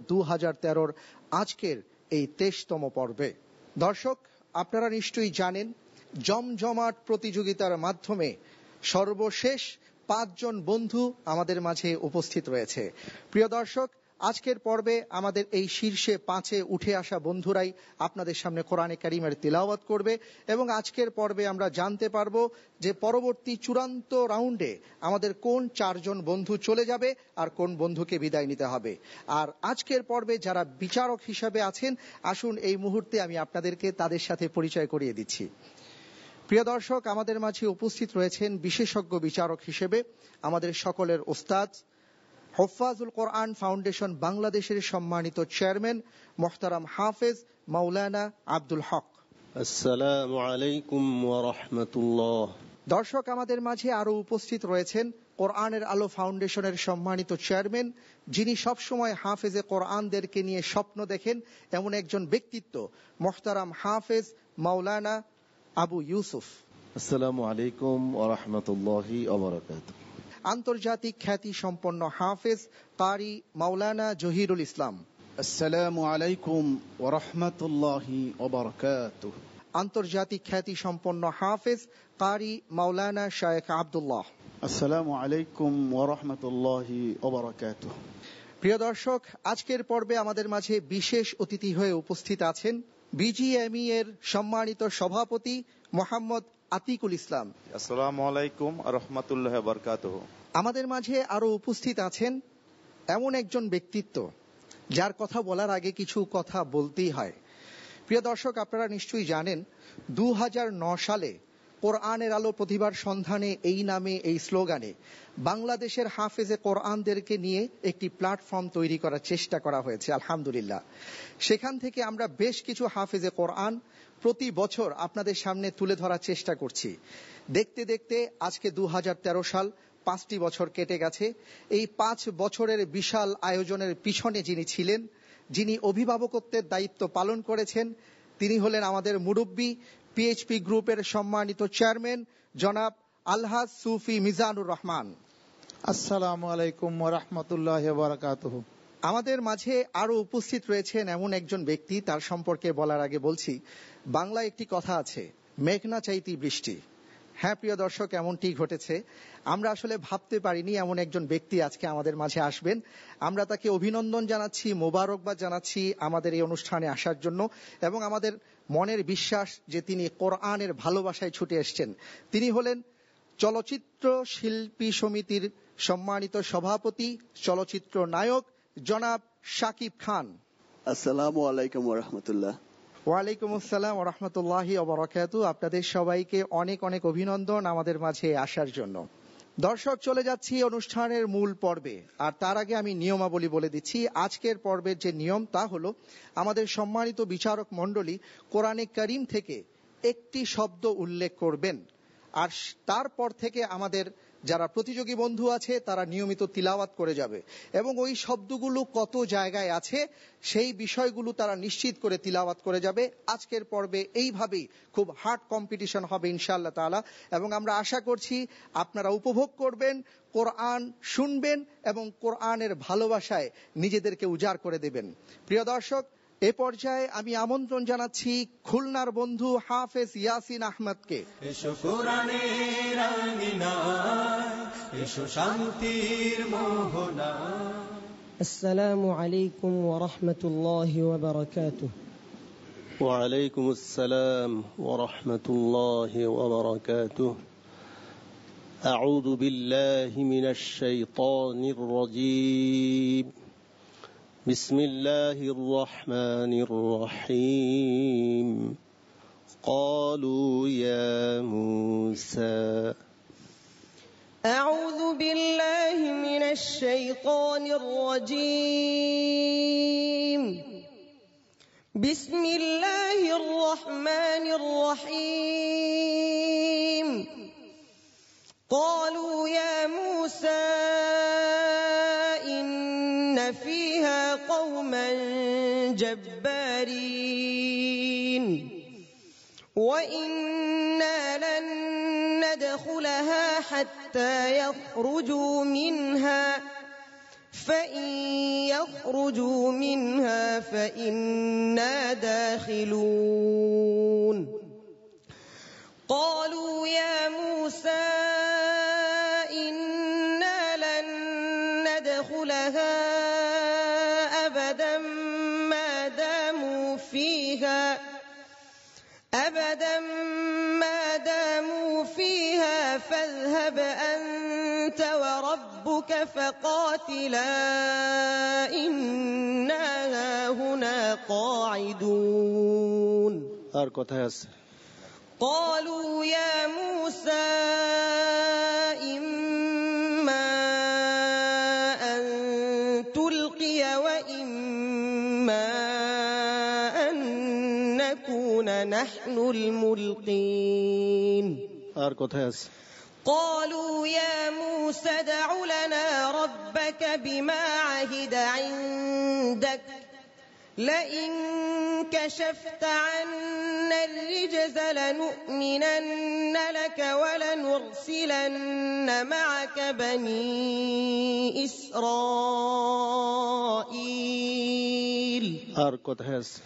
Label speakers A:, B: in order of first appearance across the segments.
A: 2013 আজকের এই 23তম পর্বে। দর্শক, আপনারা নিশ্চয়ই জানেন জমজমাট প্রতিযোগিতার মাধ্যমে সর্বশেষ 5 জন বন্ধু আমাদের মাঝে উপস্থিত রয়েছে। প্রিয় দর্শক, আজকের পর্বে আমাদের এই শীর্ষে 5-এ উঠে আসা বন্ধুরাই আপনাদের সামনে কোরআনে কারীমের তিলাওয়াত করবে এবং আজকের পর্বে আমরা জানতে পারবো যে পরবর্তী চূড়ান্ত রাউন্ডে আমাদের কোন 4 জন বন্ধু চলে যাবে আর কোন বন্ধুকে বিদায় নিতে হবে। আর আজকের পর্বে যারা বিচারক হিসেবে আছেন, আসুন এই মুহূর্তে আমি আপনাদেরকে তাদের সাথে পরিচয় করিয়ে দিচ্ছি। প্রিয় দর্শক, আমাদের মাঝে উপস্থিত রয়েছেন বিশেষজ্ঞ বিচারক হিসেবে আমাদের সকলের ওস্তাদ, হুফাজুল কোরআন ফাউন্ডেশন বাংলাদেশের সম্মানিত চেয়ারম্যান মোহতারাম হাফেজ মাওলানা আব্দুল হক।
B: আসসালামু আলাইকুম ওয়া রাহমাতুল্লাহ।
A: দর্শক, আমাদের মাঝে আরো উপস্থিত রয়েছেন কোরআনের আলো ফাউন্ডেশনের সম্মানিত চেয়ারম্যান, যিনি সবসময় হাফেজে কোরআনদেরকে নিয়ে স্বপ্ন দেখেন, এমন একজন ব্যক্তিত্ব মোহতারাম হাফেজ মাওলানা আবু ইউসুফ।
C: আসসালামু আলাইকুম ওয়া রাহমাতুল্লাহি ওয়া বারাকাতুহু।
A: আন্তর্জাতিক খ্যাতি সম্পন্ন হাফেজ কারি মাওলানা জহিরুল ইসলাম।
D: আসসালামু আলাইকুম ওয়া রাহমাতুল্লাহি ওয়া বারাকাতুহু।
A: আন্তর্জাতিক খ্যাতি সম্পন্ন হাফেজ কারি মাওলানা শায়েখ আব্দুল্লাহ।
D: আসসালামু আলাইকুম ওয়া রাহমাতুল্লাহি ওয়া বারাকাতুহু।
A: প্রিয় দর্শক, আজকের পর্বে আমাদের মাঝে বিশেষ অতিথি হয়ে উপস্থিত আছেন বিজিএমই এর সম্মানিত সভাপতি মোহাম্মদ আতিকুল ইসলাম।
E: আসসালামু আলাইকুম ওয়া রাহমাতুল্লাহি ওয়া বারাকাতুহু।
A: আমাদের মাঝে আরো উপস্থিত আছেন এমন একজন ব্যক্তিত্ব যার কথা বলার আগে কিছু কথা বলতেই হয়। প্রিয় দর্শক, আপনারা নিশ্চয়ই জানেন 2009 সালে কোরআনের আলো প্রতিভার সন্ধানে এই নামে, এই স্লোগানে বাংলাদেশের হাফেজে কোরআনদেরকে নিয়ে একটি প্ল্যাটফর্ম তৈরি করার চেষ্টা করা হয়েছে। আলহামদুলিল্লাহ, সেখান থেকে আমরা বেশ কিছু হাফেজে কোরআন প্রতি বছর আপনাদের সামনে তুলে ধরার চেষ্টা করছি। দেখতে দেখতে আজকে 2013 সাল, 5টি বছর কেটে গেছে। এই 5 বছরের বিশাল আয়োজনের পিছনে যিনি ছিলেন, যিনি অভিভাবকত্বের দায়িত্ব পালন করেছেন, তিনি হলেন আমাদের মুরব্বী পিএইচপি গ্রুপের সম্মানিত চেয়ারম্যান জনাব আলহাজ সুফি মিজানুর রহমান।
F: আসসালামু আলাইকুম ওয়া রাহমাতুল্লাহি ওয়া বারাকাতুহু।
A: আমাদের মাঝে আরো উপস্থিত রয়েছেন এমন একজন ব্যক্তি, তার সম্পর্কে বলার আগে বলছি, বাংলায় একটি কথা আছে, মেঘ না চাইতেই বৃষ্টি। হ্যাঁ প্রিয় দর্শক, এমনটি ঘটেছে। আমরা আসলে ভাবতে পারিনি এমন একজন ব্যক্তি আজকে আমাদের মাঝে আসবেন। আমরা তাকে অভিনন্দন জানাচ্ছি, মোবারকবাদ জানাচ্ছি আমাদের এই অনুষ্ঠানে আসার জন্য, এবং আমাদের মনের বিশ্বাস যে তিনি কোরআনের ভালোবাসায় ছুটে এসেছেন। তিনি হলেন চলচ্চিত্র শিল্পী সমিতির সম্মানিত সভাপতি, চলচ্চিত্র নায়ক জনাব শাকিব খান।
G: আসসালামু আলাইকুম ওয়া রাহমাতুল্লাহ।
A: ওয়ালাইকুম আসসালাম ওয়া রাহমাতুল্লাহি ওয়া বারাকাতুহু। আপনাদের সবাইকে অনেক অনেক অভিনন্দন আমাদের মাঝে আসার জন্য। দর্শক, চলে যাচ্ছি অনুষ্ঠানের মূল পর্বে। আর তার আগে আমি নিয়মাবলী বলে দিচ্ছি। আজকের পর্বের যে নিয়ম, তা হলো আমাদের সম্মানিত বিচারক মণ্ডলী কোরআনে কারীম থেকে একটি শব্দ উল্লেখ করবেন, আর তারপর থেকে আমাদের যারা প্রতিযোগী বন্ধু আছে তারা নিয়মিত তিলাওয়াত করে যাবে, এবং ওই শব্দগুলো কত জায়গায় আছে সেই বিষয়গুলো তারা নিশ্চিত করে তিলাওয়াত করে যাবে। আজকের পর্বে এইভাবেই খুব হার্ড কম্পিটিশন হবে ইনশাআল্লাহ তাআলা, এবং আমরা আশা করছি আপনারা উপভোগ করবেন, কোরআন শুনবেন এবং কোরআনের ভালোবাসায় নিজেদেরকে উজাড় করে দেবেন। প্রিয় দর্শক, এ পর্যায়ে আমি আমন্ত্রণ জানাচ্ছি খুলনার বন্ধু হাফেজ ইয়াসিন আহমদকে।
H: এসো কোরআনের আঙিনায়, এসো শান্তির মোহনায়।
I: আসসালামু আলাইকুম ওয়া রাহমাতুল্লাহি ওয়া বারাকাতুহু।
B: ওয়া আলাইকুম আসসালাম ওয়া রাহমাতুল্লাহি ওয়া বারাকাতুহু। আউযু বিল্লাহি মিনাশ শাইতানির রাজীম। بسم الله الرحمن الرحيم. قالوا يا موسى.
I: أعوذ بالله من الشيطان الرجيم. بسم الله الرحمن الرحيم. قالوا يا موسى إن فيها قوما جبارين وإنا لن ندخلها حتى يخرجوا منها فإن يخرجوا منها فإنا داخلون قالوا يا موسى إنا لن ندخلها أبدا ما داموا فيها فاذهب أنت وربك فقاتلا إنا هاهنا قاعدون
B: আর কোথায় আছে
I: قالوا يا موسى إما أن تلقي وإما أن نكون نحن الملقين
B: আর কোথায় আছে
I: قالوا يا موسى ادع لنا ربك بما عهد عندك لئن كشفت عنا الرجز لنؤمنن لك ولنرسلن معك بني إسرائيل
B: আর কোথায় আছে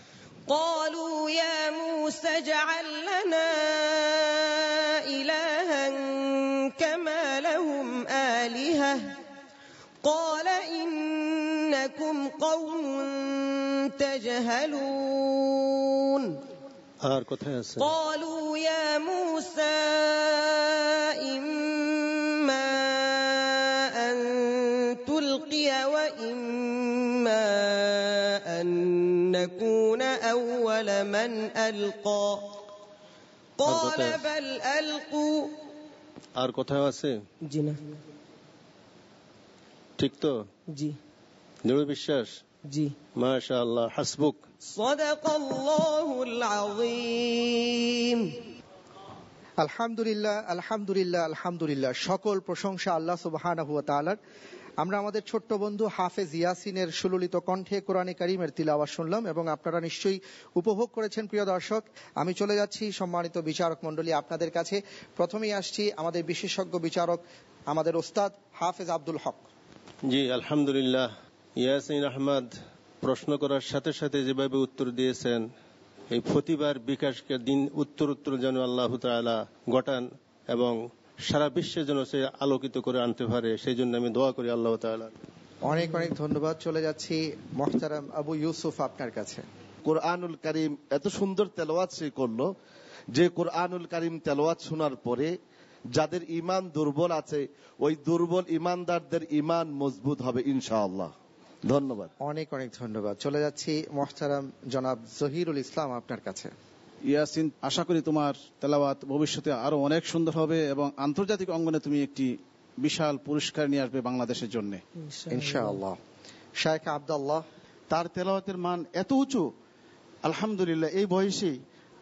I: قالوا يا موسى اجعل لنا إلها كما لهم آلهة قال إنكم قوم تجهلون
B: আর কোথায় আছে
I: قالوا يا موسى إما أن تلقي وإما أن نكون أول من ألقى قال بل ألقوا
B: আর কোথায় আছে
I: জি না
B: ঠিক তো
I: জি
B: দৃঢ় বিশ্বাস
I: জি
B: মাশাআল্লাহ হাসবুক
I: صدق الله العظيم
A: আলহামদুলিল্লাহ আলহামদুলিল্লাহ আলহামদুলিল্লাহ সকল প্রশংসা আল্লাহ সুবহানাহু ওয়া তাআলার। আমরা আমাদের ছোট্ট বন্ধু হাফেজ ইয়াসিনের সুললিত কণ্ঠে কোরআনে কারীমের তিলাওয়াত শুনলাম এবং আপনারা নিশ্চয়ই উপভোগ করেছেন। প্রিয় দর্শক, আমি চলে যাচ্ছি সম্মানিত বিচারক মণ্ডলী আপনাদের কাছে। প্রথমেই আসছি আমাদের বিশেষজ্ঞ বিচারক আমাদের ওস্তাদ হাফেজ আব্দুল হক।
B: জি আলহামদুলিল্লাহ। ইয়াসিন আহমদ প্রশ্ন করার সাথে সাথে যেভাবে উত্তর দিয়েছেন, এই প্রতিবার বিকাশকে দিন উত্তর যেন আল্লাহ তাআলা ঘটান এবং সারা বিশ্বের জন্য সে আলোকিত করে আনতে পারে, সেই জন্য আমি দোয়া করি আল্লাহ তাআলা।
A: অনেক অনেক ধন্যবাদ। চলে যাচ্ছি মোহতারাম আবু ইউসুফ আপনার কাছে।
C: কোরআনুল কারীম এত সুন্দর তেলাওয়াত সে করলো যে কোরআনুল কারীম তেলাওয়াত শোনার পরে যাদের ঈমান দুর্বল আছে ওই দুর্বল ঈমানদারদের ঈমান মজবুত হবে ইনশাআল্লাহ। ধন্যবাদ।
A: অনেক অনেক ধন্যবাদ। চলে যাচ্ছি মোহতারাম জনাব জহিরুল ইসলাম আপনার কাছে।
D: ইয়াসিন, আশা করি তোমার তেলাওয়াত ভবিষ্যতে আরো অনেক সুন্দর হবে এবং আন্তর্জাতিক অঙ্গনে তুমি একটি বিশাল পুরস্কার নিয়ে আসবে বাংলাদেশের জন্য
A: ইনশাআল্লাহ। শাইখ আব্দুল্লাহ,
D: তার তেলাওয়াতের মান এত উঁচু, আলহামদুলিল্লাহ এই বয়সেই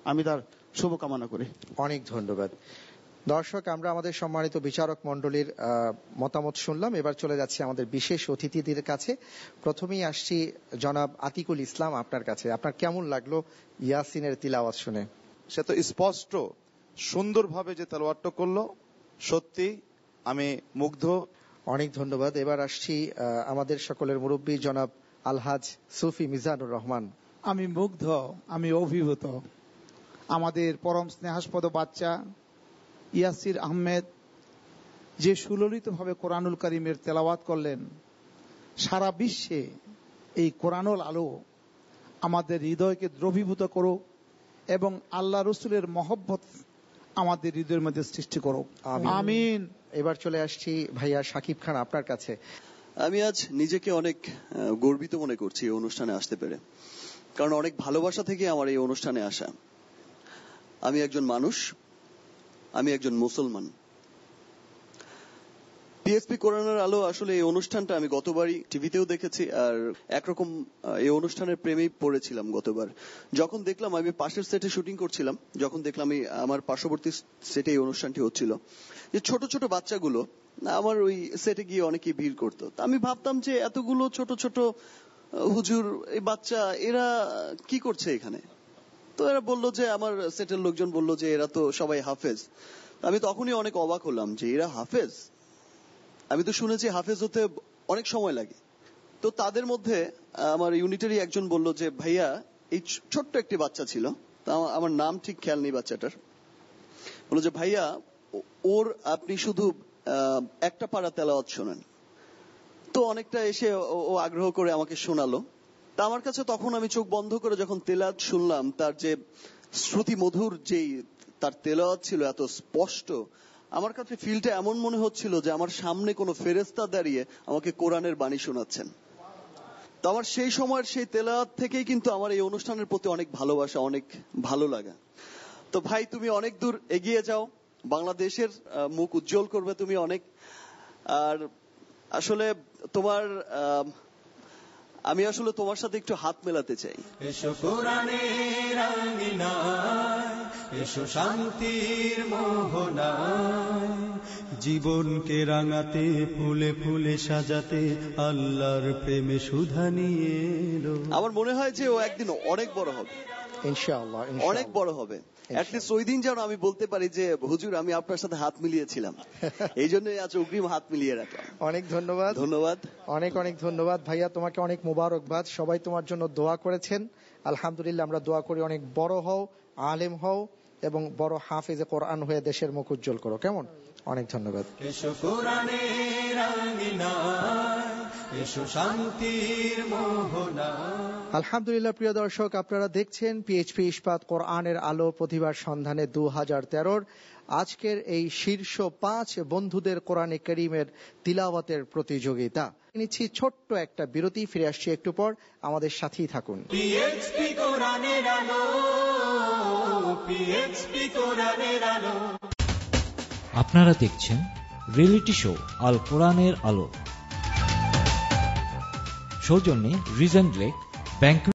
D: আমি তার শুভকামনা করি।
A: অনেক ধন্যবাদ। দর্শক, আমরা আমাদের সম্মানিত বিচারক মণ্ডলীর মতামত শুনলাম। এবার চলে যাচ্ছি আমাদের বিশেষ অতিথিদের কাছে। প্রথমেই আসছি জনাব আতিকুল ইসলাম আপনার কাছে। আপনার কেমন লাগলো ইয়াসিনের তিলাওয়াত শুনে?
E: সে তো স্পষ্ট সুন্দরভাবে যে তেলাওয়াতটা করলো, সত্যি আমি মুগ্ধ।
A: অনেক ধন্যবাদ। এবার আসছি আমাদের সকলের মুরব্বী জনাব আলহাজ সুফি মিজানুর রহমান।
F: আমি মুগ্ধ, আমি অভিভূত। আমাদের পরম স্নেহাস্পদ বাচ্চা ইয়াসির আহমেদ যে সুললিতভাবে কোরআনুল কারীমের তেলাওয়াত করলেন, সারা বিশ্বে এই কোরআনুল আলো আমাদের হৃদয়কে দ্রবীভূত করুক এবং আল্লাহ রসুলের মহব্বত আমাদের হৃদয়ের মধ্যে সৃষ্টি করুক, আমিন।
A: এবার চলে আসছি ভাইয়া শাকিব খান আপনার কাছে।
G: আমি আজ নিজেকে অনেক গর্বিত মনে করছি এই অনুষ্ঠানে আসতে পেরে, কারণ অনেক ভালোবাসা থেকে আমার এই অনুষ্ঠানে আসা। আমি একজন মানুষ, আমি একজন মুসলমান। পিএসপি কোরআনের আলো আসলে এই অনুষ্ঠানটা আমি গতবারই টিভিতেও দেখেছি, আর একরকম এই অনুষ্ঠানের প্রেমেই পড়েছিলাম গতবার। যখন দেখলাম, আমি পাশের সেটে শুটিং করছিলাম, যখন দেখলাম আমার পার্শ্ববর্তী সেটে এই অনুষ্ঠানটি হচ্ছিল, যে ছোট ছোট বাচ্চাগুলো আমার ওই সেটে গিয়ে অনেকেই ভিড় করতো। আমি ভাবতাম যে এতগুলো ছোট ছোট হুজুর, এই বাচ্চা, এরা কি করছে এখানে? তো এরা বললো যে, আমার সেটের লোকজন বললো যে এরা তো সবাই হাফেজ। আমি তখনই অনেক অবাক হলাম যে এরা হাফেজ। আমি তো শুনেছি হাফেজ হতে অনেক সময় লাগে, তো তাদের মধ্যে আমার ইউনিটেরই একজন বলল যে ভাইয়া, এই ছোট্ট একটি বাচ্চা ছিল, তা আমার নাম ঠিক খেয়াল নেই বাচ্চাটার, বলল যে ভাইয়া ওর আপনি শুধু একটা পারা তেলাওয়াত শোনেন। তো অনেকটা এসে ও আগ্রহ করে আমাকে শোনালো। তা আমার কাছে তখন আমি চোখ বন্ধ করে যখন তেলাওয়াত শুনলাম, তার যে শ্রুতি মধুর যেই তার তেলাওয়াত ছিল এত স্পষ্ট, আমার কাছে ফিলটা এমন মনে হচ্ছিল যে আমার সামনে কোনো ফেরেশতা দাঁড়িয়ে আমাকে কোরআনের বাণী শোনাচ্ছেন। তো আমার সেই সময়ের সেই তেলাওয়াত থেকেই কিন্তু আমার এই অনুষ্ঠানের প্রতি অনেক ভালোবাসা, অনেক ভালো লাগা। তো ভাই, তুমি অনেক দূর এগিয়ে যাও, বাংলাদেশের মুখ উজ্জ্বল করবে তুমি অনেক। আর আসলে আমি আসলে তোমার সাথে একটু হাত মেলাতে চাই।
H: এসো কোরআনের আঙিনায়, এসো শান্তির মোহনায়, জীবনকে রাঙাতে ফুলে ফুলে সাজাতে আল্লাহর প্রেমে সুধা নিয়ে এলো।
G: আমার মনে হয় যে ও একদিন অনেক বড় হবে,
A: ইনশাআল্লাহ
G: অনেক বড় হবে। অ্যাটলিস্ট ওই দিন যেন আমি বলতে পারি যে হুজুর আমি আপনার সাথে হাত মিলিয়েছিলাম, এই জন্য আজ অগ্রিম হাত মিলিয়ে রাখলাম।
A: অনেক ধন্যবাদ,
G: ধন্যবাদ,
A: অনেক অনেক ধন্যবাদ ভাইয়া, তোমাকে অনেক মোবারকবাদ। সবাই তোমার জন্য দোয়া করেছেন, আলহামদুলিল্লাহ। আমরা দোয়া করি অনেক বড় হও, আলেম হও এবং বড় হাফেজে কোরআন হয়ে দেশের মুখ উজ্জ্বল করো। কেমন? অনেক ধন্যবাদ।
H: এসো কোরআনের আঙিনায়, এসো শান্তির মোহনায়।
A: আলহামদুলিল্লাহ। প্রিয় দর্শক, আপনারা দেখছেন পিএইচপি ইস্পাত কোরআনের আলো প্রতিভার সন্ধানে 2013 আজকের এই শীর্ষ 5 বন্ধুদের কোরআনে কারীমের তিলাওয়াতের প্রতিযোগিতা। নিচ্ছি ছোট্ট একটা বিরতি, ফিরে আসছি একটু পর, আমাদের সাথেই থাকুন।
H: পিএইচপি কোরআনের আলো, পিএইচপি কোরআনের আলো।
J: আপনারা দেখছেন রিয়েলিটি শো আল কোরআনের আলো, সৌজন্যে রিজন লেক ব্যাংক।